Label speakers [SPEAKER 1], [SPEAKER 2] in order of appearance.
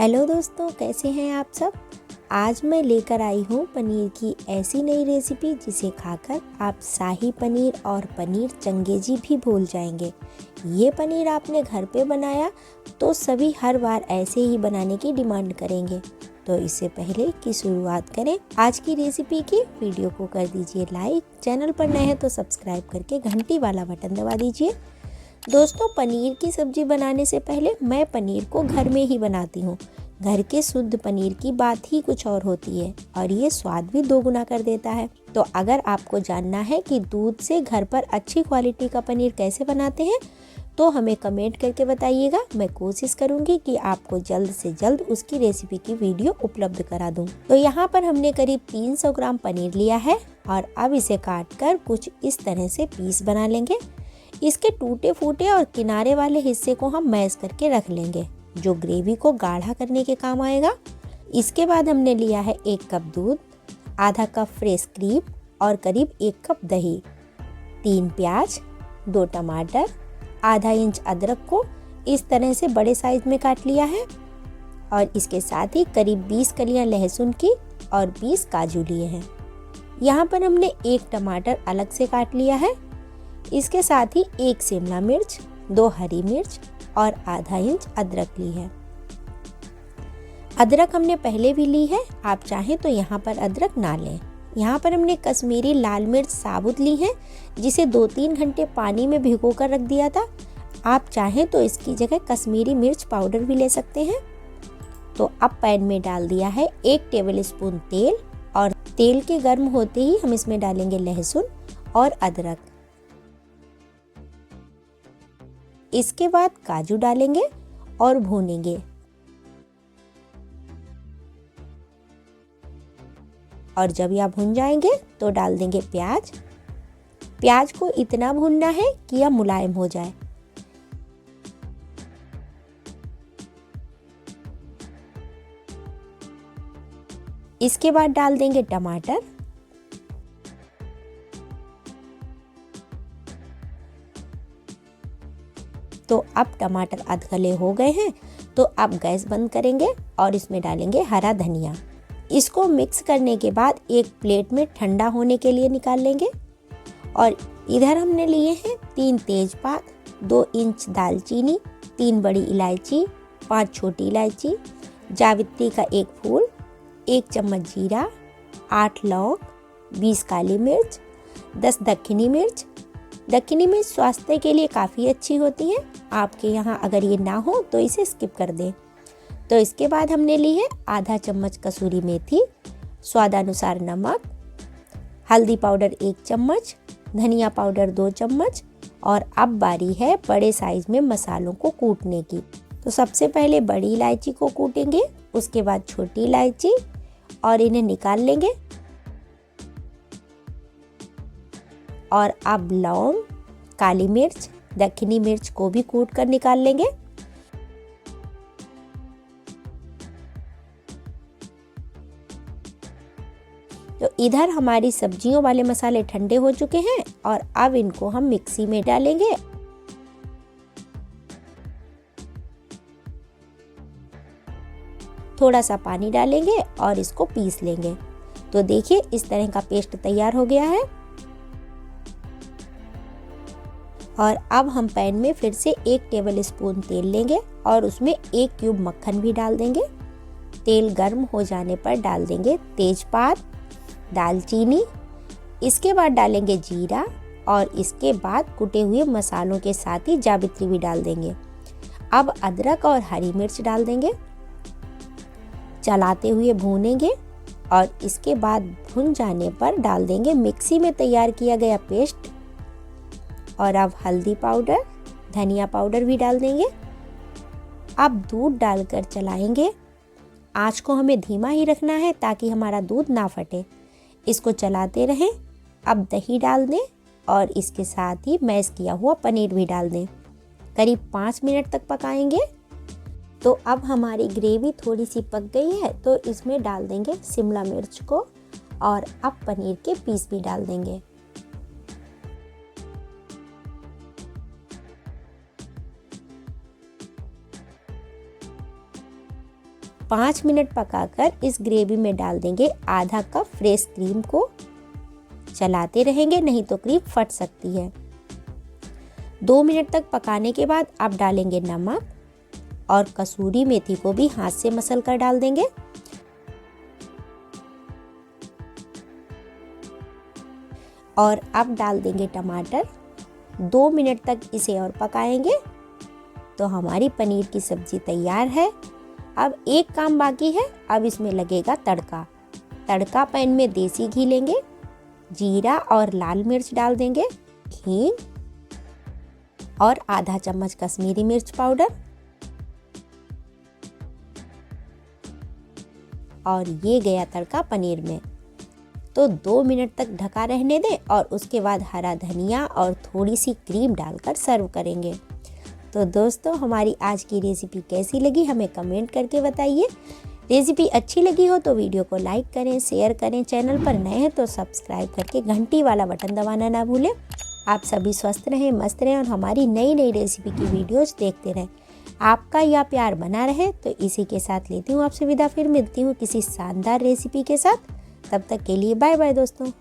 [SPEAKER 1] Hello दोस्तों, कैसे हैं आप सब। आज मैं लेकर आई हूँ पनीर की ऐसी नई रेसिपी जिसे खाकर आप शाही पनीर और पनीर चंगेजी भी भूल जाएंगे। ये पनीर आपने घर पे बनाया तो सभी हर बार ऐसे ही बनाने की डिमांड करेंगे। तो इससे पहले कि शुरुआत करें आज की रेसिपी की, वीडियो को कर दीजिए लाइक, चैनल पर नए हैं तो सब्सक्राइब करके घंटी वाला बटन दबा दीजिए। दोस्तों, पनीर की सब्जी बनाने से पहले मैं पनीर को घर में ही बनाती हूँ। घर के शुद्ध पनीर की बात ही कुछ और होती है और ये स्वाद भी दोगुना कर देता है। तो अगर आपको जानना है कि दूध से घर पर अच्छी क्वालिटी का पनीर कैसे बनाते हैं तो हमें कमेंट करके बताइएगा। मैं कोशिश करूंगी कि आपको जल्द से जल्द उसकी रेसिपी की वीडियो उपलब्ध करा दूं। तो यहाँ पर हमने करीब 300 ग्राम पनीर लिया है और अब इसे काट कर कुछ इस तरह से पीस बना लेंगे। इसके टूटे फूटे और किनारे वाले हिस्से को हम मैश करके रख लेंगे, जो ग्रेवी को गाढ़ा करने के काम आएगा। इसके बाद हमने लिया है 1 कप दूध, आधा कप फ्रेश क्रीम और करीब 1 कप दही, 3 प्याज, 2 टमाटर, आधा इंच अदरक को इस तरह से बड़े साइज में काट लिया है और इसके साथ ही करीब 20 कलियां लहसुन की और 20 काजू लिए हैं। यहाँ पर हमने 1 टमाटर अलग से काट लिया है। इसके साथ ही 1 शिमला मिर्च, 2 हरी मिर्च और आधा इंच अदरक ली है। अदरक हमने पहले भी ली है, आप चाहें तो यहाँ पर अदरक ना लें। यहाँ पर हमने कश्मीरी लाल मिर्च साबुत ली है, जिसे 2-3 घंटे पानी में भिगो कर रख दिया था। आप चाहें तो इसकी जगह कश्मीरी मिर्च पाउडर भी ले सकते हैं। तो अब पैन में डाल दिया है 1 टेबल स्पून तेल और तेल के गर्म होते ही हम इसमें डालेंगे लहसुन और अदरक। इसके बाद काजू डालेंगे और भूनेंगे और जब यह भुन जाएंगे तो डाल देंगे प्याज। प्याज को इतना भूनना है कि यह मुलायम हो जाए। इसके बाद डाल देंगे टमाटर। तो अब टमाटर आध गले हो गए हैं, तो अब गैस बंद करेंगे और इसमें डालेंगे हरा धनिया। इसको मिक्स करने के बाद एक प्लेट में ठंडा होने के लिए निकाल लेंगे। और इधर हमने लिए हैं 3 तेजपात, 2 इंच दालचीनी, 3 बड़ी इलायची, 5 छोटी इलायची, जावित्री का 1 फूल, 1 चम्मच जीरा, 8 लौंग, 20 काली मिर्च, 10 दक्षिणी मिर्च। दक्षिणी मिर्च स्वास्थ्य के लिए काफ़ी अच्छी होती है। आपके यहाँ अगर ये ना हो तो इसे स्किप कर दें। तो इसके बाद हमने ली है आधा चम्मच कसूरी मेथी, स्वादानुसार नमक, हल्दी पाउडर 1 चम्मच, धनिया पाउडर 2 चम्मच। और अब बारी है बड़े साइज में मसालों को कूटने की। तो सबसे पहले बड़ी इलायची को कूटेंगे, उसके बाद छोटी इलायची और इन्हें निकाल लेंगे। और अब लौंग, काली मिर्च, दक्षिणी मिर्च को भी कूट कर निकाल लेंगे। तो इधर हमारी सब्जियों वाले मसाले ठंडे हो चुके हैं और अब इनको हम मिक्सी में डालेंगे। थोड़ा सा पानी डालेंगे और इसको पीस लेंगे। तो देखिए इस तरह का पेस्ट तैयार हो गया है। और अब हम पैन में फिर से 1 टेबल स्पून तेल लेंगे और उसमें 1 क्यूब मक्खन भी डाल देंगे। तेल गर्म हो जाने पर डाल देंगे तेजपात, दालचीनी, इसके बाद डालेंगे जीरा और इसके बाद कुटे हुए मसालों के साथ ही जावित्री भी डाल देंगे। अब अदरक और हरी मिर्च डाल देंगे, चलाते हुए भूनेंगे और इसके बाद भुन जाने पर डाल देंगे मिक्सी में तैयार किया गया पेस्ट। और अब हल्दी पाउडर, धनिया पाउडर भी डाल देंगे। अब दूध डालकर चलाएंगे। आंच को हमें धीमा ही रखना है ताकि हमारा दूध ना फटे। इसको चलाते रहें। अब दही डाल दें और इसके साथ ही मैश किया हुआ पनीर भी डाल दें। करीब 5 मिनट तक पकाएंगे। तो अब हमारी ग्रेवी थोड़ी सी पक गई है, तो इसमें डाल देंगे शिमला मिर्च को और अब पनीर के पीस भी डाल देंगे। 5 मिनट पकाकर इस ग्रेवी में डाल देंगे आधा कप फ्रेश क्रीम को। चलाते रहेंगे, नहीं तो क्रीम फट सकती है। 2 मिनट तक पकाने के बाद आप डालेंगे नमक और कसूरी मेथी को भी हाथ से मसल कर डाल देंगे। और अब डाल देंगे टमाटर। 2 मिनट तक इसे और पकाएंगे तो हमारी पनीर की सब्जी तैयार है। अब एक काम बाकी है, अब इसमें लगेगा तड़का। तड़का पैन में देसी घी लेंगे, जीरा और लाल मिर्च डाल देंगे, हींग और आधा चम्मच कश्मीरी मिर्च पाउडर, और ये गया तड़का पनीर में। तो 2 मिनट तक ढका रहने दें और उसके बाद हरा धनिया और थोड़ी सी क्रीम डालकर सर्व करेंगे। तो दोस्तों, हमारी आज की रेसिपी कैसी लगी हमें कमेंट करके बताइए। रेसिपी अच्छी लगी हो तो वीडियो को लाइक करें, शेयर करें। चैनल पर नए हैं तो सब्सक्राइब करके घंटी वाला बटन दबाना ना भूलें। आप सभी स्वस्थ रहें, मस्त रहें और हमारी नई नई रेसिपी की वीडियोज़ देखते रहें। आपका यह प्यार बना रहे। तो इसी के साथ लेती हूँ आपसे विदा, फिर मिलती हूँ किसी शानदार रेसिपी के साथ। तब तक के लिए बाय बाय दोस्तों।